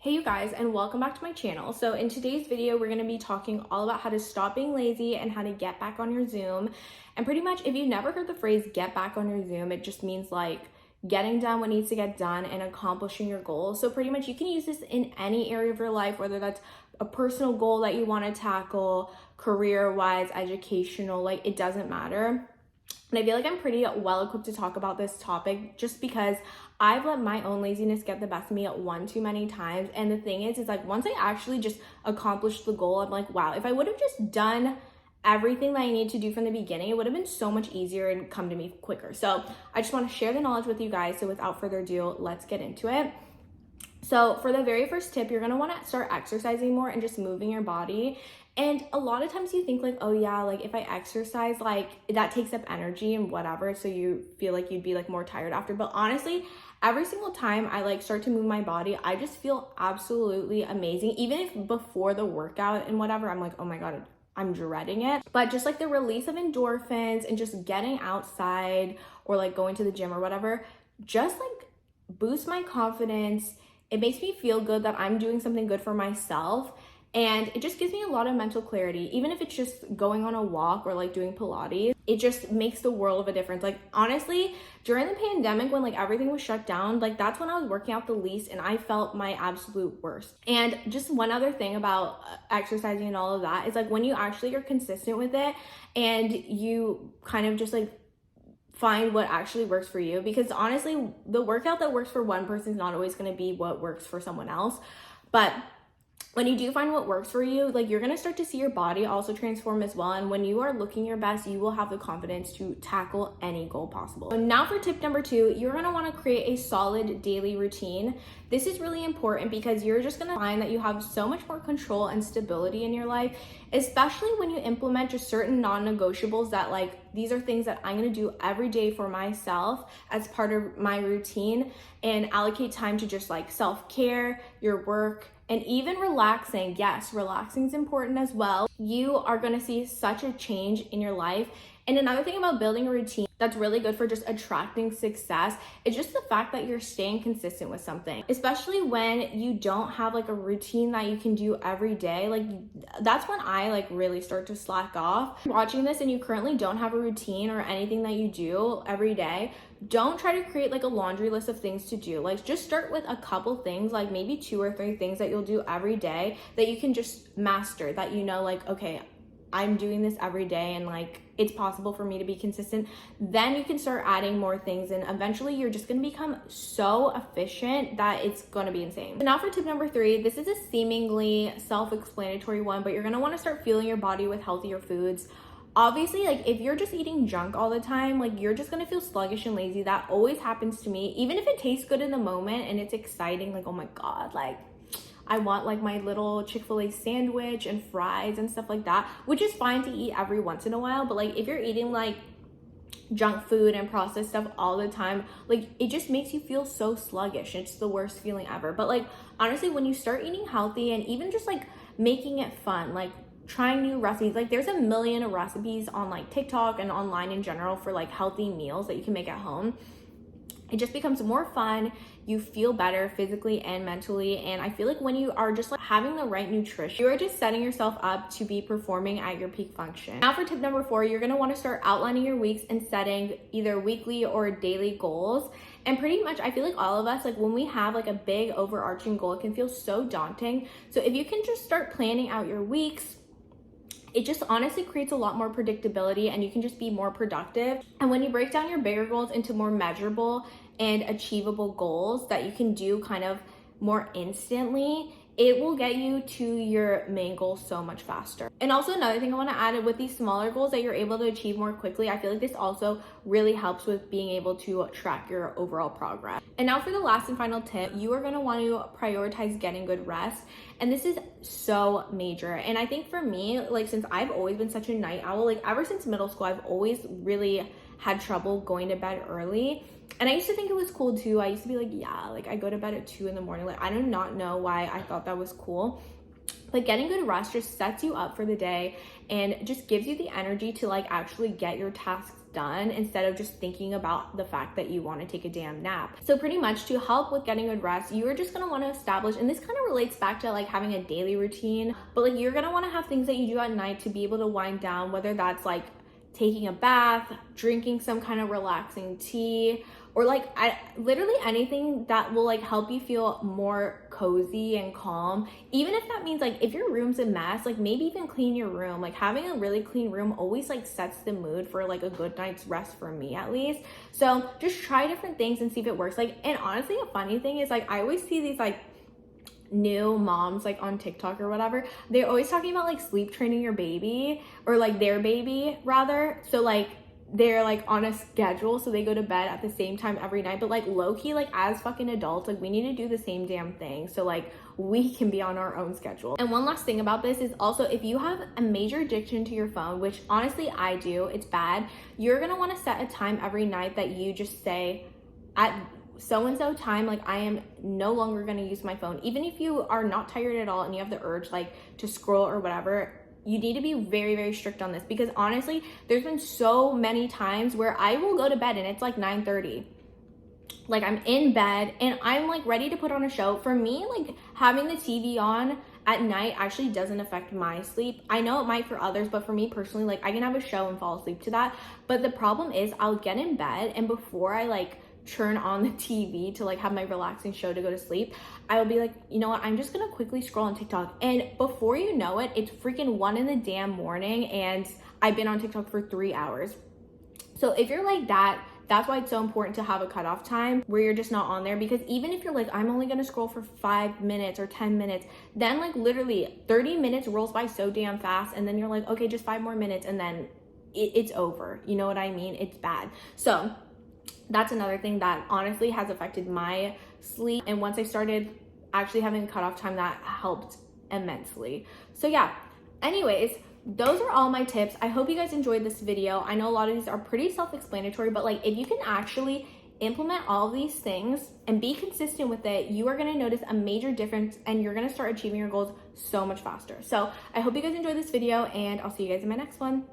Hey you guys, and welcome back to my channel. So in today's video, we're going to be talking all about how to stop being lazy and how to get back on your Zoom. And pretty much if you've never heard the phrase get back on your Zoom, it just means like getting done what needs to get done and accomplishing your goals. So pretty much you can use this in any area of your life, whether that's a personal goal that you want to tackle, career-wise, educational, like it doesn't matter. And I feel like I'm pretty well equipped to talk about this topic just because I've let my own laziness get the best of me one too many times. And the thing is like once I actually just accomplished the goal, I'm like, wow, if I would have just done everything that I need to do from the beginning, it would have been so much easier and come to me quicker. So I just want to share the knowledge with you guys. So without further ado, let's get into it. So for the very first tip, you're going to want to start exercising more and just moving your body. And a lot of times you think like, oh yeah, like if I exercise, like that takes up energy and whatever. So you feel like you'd be like more tired after. But honestly, every single time I like start to move my body, I just feel absolutely amazing. Even if before the workout and whatever, I'm like, oh my God, I'm dreading it. But just like the release of endorphins and just getting outside or like going to the gym or whatever, just like boosts my confidence. It makes me feel good that I'm doing something good for myself. And it just gives me a lot of mental clarity. Even if it's just going on a walk or like doing Pilates, it just makes the world of a difference. Like honestly, during the pandemic when like everything was shut down, like that's when I was working out the least and I felt my absolute worst. And just one other thing about exercising and all of that is like when you actually are consistent with it and you kind of just like find what actually works for you, because honestly, the workout that works for one person is not always going to be what works for someone else. But when you do find what works for you, like you're going to start to see your body also transform as well. And when you are looking your best, you will have the confidence to tackle any goal possible. So now for tip number 2, you're going to want to create a solid daily routine. This is really important because you're just going to find that you have so much more control and stability in your life, especially when you implement just certain non-negotiables that like, these are things that I'm going to do every day for myself as part of my routine, and allocate time to just like self-care, your work, and even relaxing. Yes, relaxing is important as well. You are going to see such a change in your life. And another thing about building a routine that's really good for just attracting success is just the fact that you're staying consistent with something, especially when you don't have like a routine that you can do every day. Like that's when I like really start to slack off. Watching this and you currently don't have a routine or anything that you do every day, don't try to create like a laundry list of things to do. Like just start with a couple things, like maybe 2 or 3 things that you'll do every day that you can just master, that you know like, okay, I'm doing this every day and like it's possible for me to be consistent. Then you can start adding more things and eventually you're just going to become so efficient that it's going to be insane. So now for tip number 3, this is a seemingly self-explanatory one, but you're going to want to start fueling your body with healthier foods. Obviously, like if you're just eating junk all the time, like you're just gonna feel sluggish and lazy. That always happens to me. Even if it tastes good in the moment and it's exciting, like, oh my God, like I want like my little Chick-fil-A sandwich and fries and stuff like that, which is fine to eat every once in a while. But like if you're eating like junk food and processed stuff all the time, like it just makes you feel so sluggish. It's the worst feeling ever. But like honestly, when you start eating healthy and even just like making it fun, like trying new recipes, like there's a million recipes on like TikTok and online in general for like healthy meals that you can make at home. It just becomes more fun. You feel better physically and mentally. And I feel like when you are just like having the right nutrition, you are just setting yourself up to be performing at your peak function. Now for tip number 4, you're going to want to start outlining your weeks and setting either weekly or daily goals. And pretty much I feel like all of us, like when we have like a big overarching goal, it can feel so daunting. So if you can just start planning out your weeks, it just honestly creates a lot more predictability and you can just be more productive. And when you break down your bigger goals into more measurable and achievable goals that you can do kind of more instantly, it will get you to your main goal so much faster. And also another thing I want to add with these smaller goals that you're able to achieve more quickly, I feel like this also really helps with being able to track your overall progress. And now for the last and final tip, you are going to want to prioritize getting good rest. And this is so major. And I think for me, like since I've always been such a night owl, like ever since middle school, I've always really had trouble going to bed early. And I used to think it was cool too. I used to be like, yeah, like I go to bed at 2 in the morning. Like I do not know why I thought that was cool. But getting good rest just sets you up for the day and just gives you the energy to like actually get your tasks done instead of just thinking about the fact that you want to take a damn nap. So pretty much to help with getting good rest, you are just going to want to establish, and this kind of relates back to like having a daily routine, but like you're going to want to have things that you do at night to be able to wind down, whether that's like taking a bath, drinking some kind of relaxing tea, or like literally anything that will like help you feel more cozy and calm. Even if that means like if your room's a mess, like maybe even clean your room. Like having a really clean room always like sets the mood for like a good night's rest, for me at least. So just try different things and see if it works. Like, and honestly, a funny thing is like I always see these like new moms like on TikTok or whatever, they're always talking about like sleep training your baby, or like their baby rather. So like they're like on a schedule, so they go to bed at the same time every night, but like low-key, like as fucking adults, like we need to do the same damn thing so like we can be on our own schedule. And one last thing about this is also, if you have a major addiction to your phone, which honestly I do, it's bad, you're gonna want to set a time every night that you just say, at so-and-so time, like I am no longer going to use my phone. Even if you are not tired at all and you have the urge like to scroll or whatever, you need to be very, very strict on this, because honestly, there's been so many times where I will go to bed and it's like 9:30. Like I'm in bed and I'm like ready to put on a show. For me, like having the TV on at night actually doesn't affect my sleep. I know it might for others, but for me personally, like I can have a show and fall asleep to that. But the problem is I'll get in bed, and before I like turn on the TV to like have my relaxing show to go to sleep, I will be like, you know what, I'm just gonna quickly scroll on TikTok, and before you know it, it's freaking 1 in the damn morning and I've been on TikTok for 3 hours. So if you're like that, that's why it's so important to have a cutoff time where you're just not on there, because even if you're like, I'm only gonna scroll for 5 minutes or 10 minutes, then like literally 30 minutes rolls by so damn fast, and then you're like, okay, just 5 more minutes, and then it's over. You know what I mean? It's bad. So that's another thing that honestly has affected my sleep. And once I started actually having a cutoff time, that helped immensely. So yeah, anyways, those are all my tips. I hope you guys enjoyed this video. I know a lot of these are pretty self-explanatory, but like if you can actually implement all of these things and be consistent with it, you are going to notice a major difference and you're going to start achieving your goals so much faster. So I hope you guys enjoyed this video, and I'll see you guys in my next one.